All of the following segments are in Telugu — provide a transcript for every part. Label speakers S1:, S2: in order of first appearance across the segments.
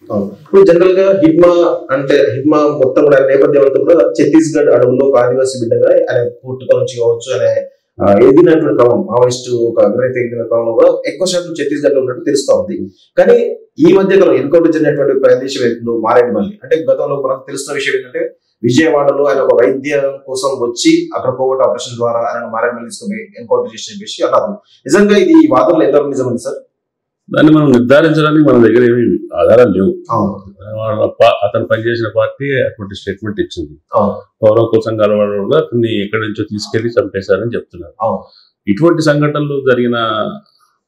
S1: ఇప్పుడు జనరల్ గా హిడ్మా అంటే హిడ్మా మొత్తం కూడా నేపథ్యం అంతా కూడా ఛత్తీస్గఢ్ అడవుల్లో ఒక ఆదివాసీ బిడ్డగా ఆయన పుట్టుక నుంచి కావచ్చు ఆయన ఎదిగినటువంటి క్రమం మావోయిస్టు ఒక అగ్రహిత ఎదిగిన క్రమంలో కూడా ఎక్కువ శాతం ఛత్తీస్గఢ్ లో ఉన్నట్టు తెలుస్తా ఉంది. కానీ ఈ మధ్య కాలం ఎన్కౌంటర్ జరిగినటువంటి ప్రదేశం ఏంటో మారేడుమల్లి అంటే గతంలో మనకు తెలుస్తున్న విషయం ఏంటంటే విజయవాడలో ఆయన ఒక వైద్యం కోసం వచ్చి అక్కడ కోవిడ్ ఆపరేషన్ ద్వారా ఆయన మారేడుమల్లి తీసుకుని ఎన్కౌంటర్ చేసి చెప్పేసి అన్నారు. నిజంగా ఇది ఈ వాదనలో ఎంత నిజమండి సార్?
S2: దాన్ని మనం నిర్ధారించడానికి మన దగ్గర ఏమి ఆధారాలు లేవు. అతను పనిచేసిన పార్టీ అటువంటి స్టేట్మెంట్ ఇచ్చింది. పౌర హక్కుల సంఘాల వాళ్ళు కూడా అతన్ని ఎక్కడి నుంచో తీసుకెళ్లి చంపేశారని చెప్తున్నారు. ఇటువంటి సంఘటనలు జరిగిన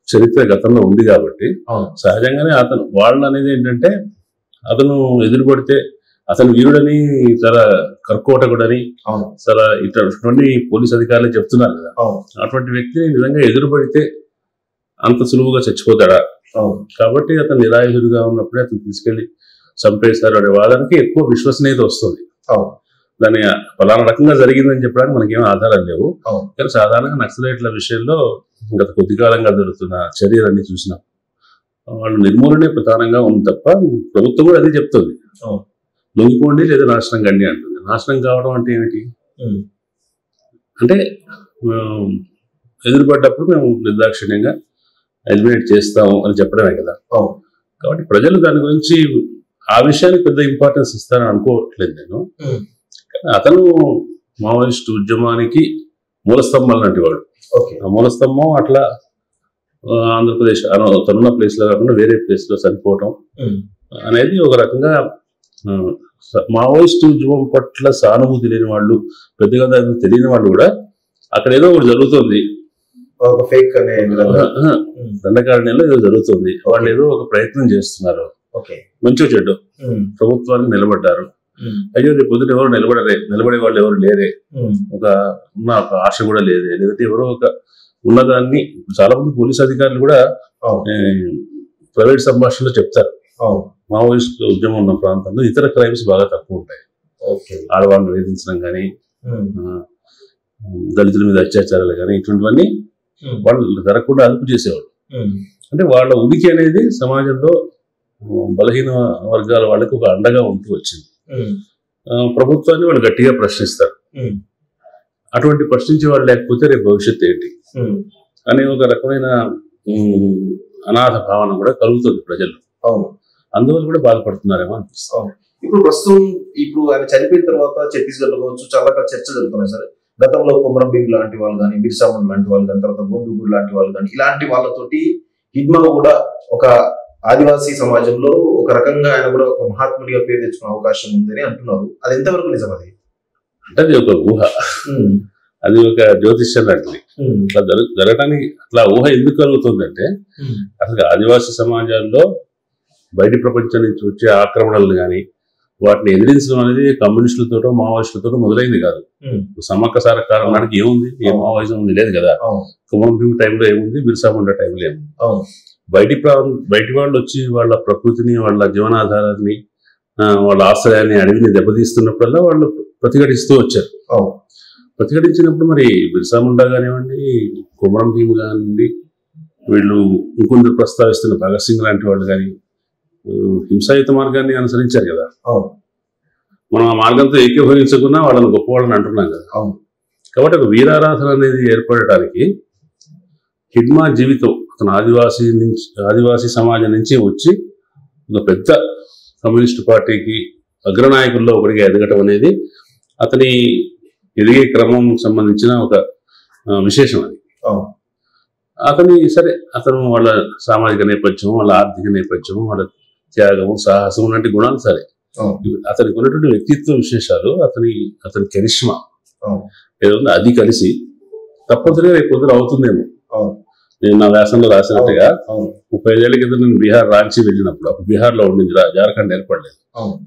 S2: చరిత్ర గతంలో ఉంది కాబట్టి సహజంగానే అతను వాళ్ళు అనేది ఏంటంటే అతను ఎదురుపడితే అతను వీరుడని చాలా కర్కోటకుడని చాలా ఇటువంటి పోలీస్ అధికారులు చెప్తున్నారు కదా. అటువంటి వ్యక్తిని నిజంగా ఎదురుపడితే అంత సులువుగా చచ్చిపోతాడా? కాబట్టి అతను నిరాయుధుడిగా ఉన్నప్పుడే అతను తీసుకెళ్లి చంపేశారు అనే వాదానికి ఎక్కువ విశ్వసనీయత వస్తుంది. దాని ఫలానా రకంగా జరిగిందని చెప్పడానికి మనకేం ఆధారాలు లేవు. కానీ సాధారణంగా నక్సలైట్ల విషయంలో గత కొద్ది కాలంగా జరుగుతున్న చర్యలన్నీ చూసినా వాళ్ళు నిర్మూలనే ప్రధానంగా ఉంది తప్ప ప్రభుత్వం కూడా అదే చెప్తుంది. లొంగిపోండి లేదా నాశనం కండి అంటుంది. నాశనం కావడం అంటే ఏమిటి అంటే ఎదురుపడ్డప్పుడు మేము నిర్దాక్షిణ్యంగా ఎలిమినేట్ చేస్తాము అని చెప్పడమే కదా. కాబట్టి ప్రజలు దాని గురించి ఆ విషయానికి పెద్ద ఇంపార్టెన్స్ ఇస్తారని అనుకోవట్లేదు నేను. అతను మావోయిస్ట్ ఉద్యమానికి మూలస్తంభం లాంటి వాడు. ఆ మూలస్తంభం అట్లా ఆంధ్రప్రదేశ్ తనున్న ప్లేస్ లో కాకుండా వేరే ప్లేస్ లో చనిపోవటం అనేది ఒక రకంగా మావోయిస్ట్ ఉద్యమం పట్ల సానుభూతి లేని వాళ్ళు, పెద్దగా దాన్ని తెలియని వాళ్ళు కూడా అక్కడ ఏదో ఒకటి జరుగుతుంది, దండకారణ్యంలో ఏదో జరుగుతుంది, వాళ్ళు ఏదో ఒక ప్రయత్నం చేస్తున్నారు, మంచిగా చెడ్డు ప్రభుత్వానికి నిలబడ్డారు, అయ్యో రేపు పొద్దున ఎవరు నిలబడే వాళ్ళు ఎవరు లేరే, ఒక ఆశ కూడా లేదే, లేదంటే ఎవరో ఒక ఉన్నదాన్ని చాలా మంది పోలీస్ అధికారులు కూడా ప్రైవేట్ సంభాషణలో చెప్తారు. మావోయిస్ట్ ఉద్యమం ఉన్న ప్రాంతంలో ఇతర క్రైమ్స్ బాగా తక్కువ ఉంటాయి. ఆడవాళ్ళని వేధించడం కానీ, దళితుల మీద అత్యాచారాలు కానీ ఇటువంటివన్నీ వాళ్ళు జరగకుండా అదుపు చేసేవాళ్ళు. అంటే వాళ్ళ ఉనికి అనేది సమాజంలో బలహీన వర్గాల వాళ్ళకి ఒక అండగా ఉంటూ వచ్చింది. ప్రభుత్వాన్ని వాళ్ళు గట్టిగా ప్రశ్నిస్తారు. అటువంటి ప్రశ్నించే వాళ్ళు లేకపోతే రేపు భవిష్యత్తు ఏంటి అనే ఒక రకమైన అనాథ భావన కూడా కలుగుతుంది ప్రజలు. అందువల్ల కూడా బాధపడుతున్నారేమో అనిపిస్తుంది.
S1: ఇప్పుడు ప్రస్తుతం ఆయన చనిపోయిన తర్వాత ఛత్తీస్గఢ్ లో కావచ్చు చాలా చర్చ జరుగుతున్నాయి సార్. గతంలో కొమరం భీమ్ లాంటి వాళ్ళు కానీ, బిర్సా ముండా లాంటి వాళ్ళు కానీ, తర్వాత బొందుగూడు లాంటి వాళ్ళు కానీ, ఇలాంటి వాళ్ళతోటి హిడ్మా కూడా ఒక ఆదివాసీ సమాజంలో ఒక రకంగా ఆయన కూడా ఒక మహాత్ముడిగా పేరు తెచ్చుకునే అవకాశం ఉందని అంటున్నారు. అది ఎంతవరకు నిజం? అది
S2: అంటే అది ఒక ఊహ, అది ఒక జ్యోతిష్యం లాంటిది. అట్లా జరగటానికి అట్లా ఊహ ఎందుకు కలుగుతుందంటే అసలు ఆదివాసీ సమాజాల్లో బయటి ప్రపంచం నుంచి వచ్చే ఆక్రమణలు కానీ వాటిని ఎదిరించడం అనేది కమ్యూనిస్టులతోటో మావోయిస్టులతో మొదలైంది కాదు. సమ్మక్క సార కారణానికి ఏముంది, ఏ మావోయిజం ఉంది లేదు కదా. కొమరం భీమ్ టైంలో ఏముంది, బిర్సా ముండా టైంలో ఏముంది. బయటి వాళ్ళు వచ్చి వాళ్ళ ప్రకృతిని, వాళ్ళ జీవనాధారాన్ని, వాళ్ళ ఆశ్రయాన్ని, అడవిని దెబ్బతీస్తున్నప్పుడల్లా వాళ్ళు ప్రతిఘటిస్తూ వచ్చారు. ప్రతిఘటించినప్పుడు మరి బిర్సా ముండా కానివ్వండి, కొమరం భీమ్ కానివ్వండి, వీళ్ళు ఇంకొందరు ప్రస్తావిస్తున్న భగత్ సింగ్ లాంటి వాళ్ళు కానీ హింసాయుత మార్గాన్ని అనుసరించారు కదా. మనం ఆ మార్గంతో ఏకీభవించకుండా వాళ్ళని గొప్ప వాళ్ళని అంటున్నాం కదా. కాబట్టి ఒక వీరారాధన అనేది ఏర్పడటానికి హిడ్మా జీవితం అతను ఆదివాసీ సమాజం నుంచి వచ్చి ఒక పెద్ద కమ్యూనిస్టు పార్టీకి అగ్రనాయకుల్లో ఒకటిగా ఎదగటం అనేది అతని ఎదిగే క్రమం సంబంధించిన ఒక విశేషం. అది అతను వాళ్ళ సామాజిక నేపథ్యం, వాళ్ళ ఆర్థిక నేపథ్యం, వాళ్ళ త్యాగము, సాహసం లాంటి గుణాలు సరే, అతనికి ఉన్నటువంటి వ్యక్తిత్వ విశేషాలు, అతని కరిష్మా ఏదో అది కలిసి తప్పనిసరిగా రేపు పొద్దున అవుతుందేమో. నేను నా వ్యాసంలో రాసినట్టుగా 35 ఏళ్ల కింద నేను బీహార్ రాంచీ వెళ్ళినప్పుడు, అప్పుడు బీహార్ లో ఉండింది, జార్ఖండ్ ఏర్పడలేదు.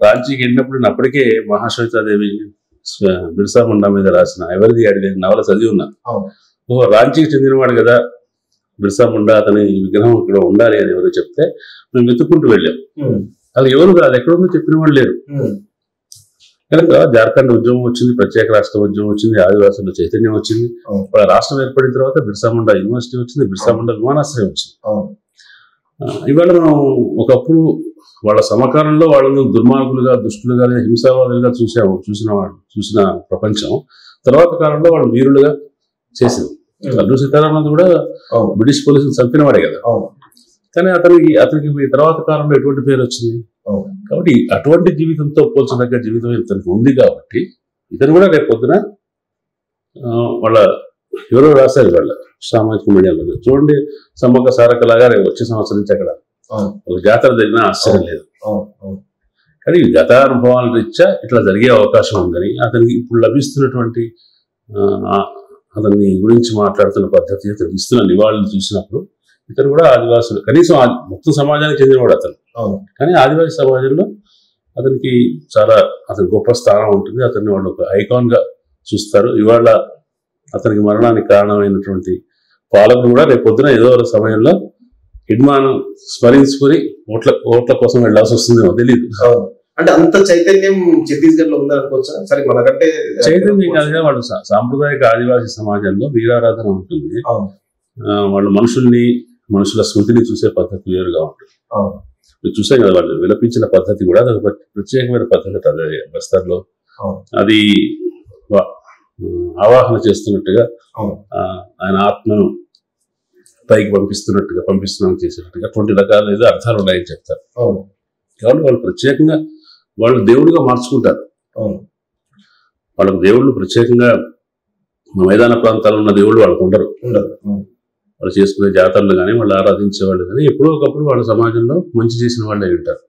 S2: రాంచీకి వెళ్ళినప్పుడు నేను అప్పటికే మహాశ్వేతాదేవి బిర్సా ముండా మీద రాసిన ఎవరిది అడిగే నవల చదివి ఉన్నాను. రాంచీకి చెందినవాడు కదా బిర్సా ముండా, అతని విగ్రహం ఇక్కడ ఉండాలి అని ఎవరో చెప్తే మేము వెతుక్కుంటూ వెళ్ళాం. అది ఎవరు కాదు, ఎక్కడుందో చెప్పిన వాళ్ళు లేరు. కనుక జార్ఖండ్ ఉద్యమం వచ్చింది, ప్రత్యేక రాష్ట్ర ఉద్యమం వచ్చింది, ఆదివాసుల చైతన్యం వచ్చింది, రాష్ట్రం ఏర్పడిన తర్వాత బిర్సా ముండా యూనివర్సిటీ వచ్చింది, బిర్సా ముండా విమానాశ్రయం వచ్చింది. ఇవాళ మనం ఒకప్పుడు వాళ్ళ సమకాలంలో వాళ్ళను దుర్మార్గులుగా, దుష్టులుగా, హింసావాదులుగా చూసిన ప్రపంచం తర్వాత కాలంలో వాళ్ళు వీరులుగా చేసింది. అల్లూరి సీతారామరాజు కూడా బ్రిటిష్ పోలీసులు చంపిన వాడే కదా. కానీ అతనికి తర్వాత కాలంలో ఎటువంటి పేరు వచ్చింది. కాబట్టి అటువంటి జీవితంతో పోల్చదగ్గ జీవితం ఇతనికి ఉంది కాబట్టి ఇతను కూడా రేపు పొద్దున వాళ్ళ ఎవరో రాశారు వాళ్ళ సామాజిక మీడియాలో చూడండి, సమ్మక్క సారక్క లాగా రేపు వచ్చే సంవత్సరం నుంచి అక్కడ ఒక జాతర జరిగినా ఆశ్చర్యం లేదు. కానీ గత అనుభవాల రీత్యా ఇట్లా జరిగే అవకాశం ఉందని అతనికి ఇప్పుడు లభిస్తున్నటువంటి అతని గురించి మాట్లాడుతున్న పద్ధతి, అతనికి ఇస్తున్న నివాళులు చూసినప్పుడు ఇతను కూడా ఆదివాసులు కనీసం మొత్తం సమాజానికి చెందినవాడు అతను. కానీ ఆదివాసీ సమాజంలో అతనికి అతని గొప్ప స్థానం ఉంటుంది. అతన్ని వాళ్ళు ఒక ఐకాన్ గా చూస్తారు. ఇవాళ అతనికి మరణానికి కారణమైనటువంటి పాలకులు కూడా రేపు పొద్దున ఏదో ఒక సమయంలో హిడ్మాను స్మరించుకొని ఓట్ల కోసం వెళ్లాల్సి వస్తుందేమో తెలియదు.
S1: అంటే అంత చైతన్యం ఛత్తీస్గఢ్ లో ఉందనుకోవచ్చా? సరే, మనకంటే
S2: చైతన్యం కాదుగా, వాళ్ళు సాంప్రదాయక ఆదివాసీ సమాజంలో వీరారాధన ఉంటుంది. వాళ్ళు మనుషుల స్మృతిని చూసే పద్ధతి వేరుగా ఉంటుంది. మీరు చూసాం కదా, వాళ్ళు విలపించిన పద్ధతి కూడా అదొక ప్రత్యేకమైన పద్ధతి. అదే బస్తర్లో అది ఆవాహన చేస్తున్నట్టుగా, ఆయన ఆత్మను పైకి పంపిస్తున్నాం చేసేటట్టుగా 20 రకాల ఏదో అర్థాలు ఉన్నాయని చెప్తారు. కాబట్టి వాళ్ళు ప్రత్యేకంగా వాళ్ళు దేవుడిగా మార్చుకుంటారు. వాళ్ళకు దేవుళ్ళు ప్రత్యేకంగా మైదాన ప్రాంతాల్లో ఉన్న దేవుళ్ళు వాళ్ళకు ఉండరు. వాళ్ళు చేసుకునే జాతరలు కానీ, వాళ్ళు ఆరాధించే వాళ్ళు కానీ ఎప్పుడో ఒకప్పుడు వాళ్ళ సమాజంలో మంచి చేసిన వాళ్ళే ఉంటారు.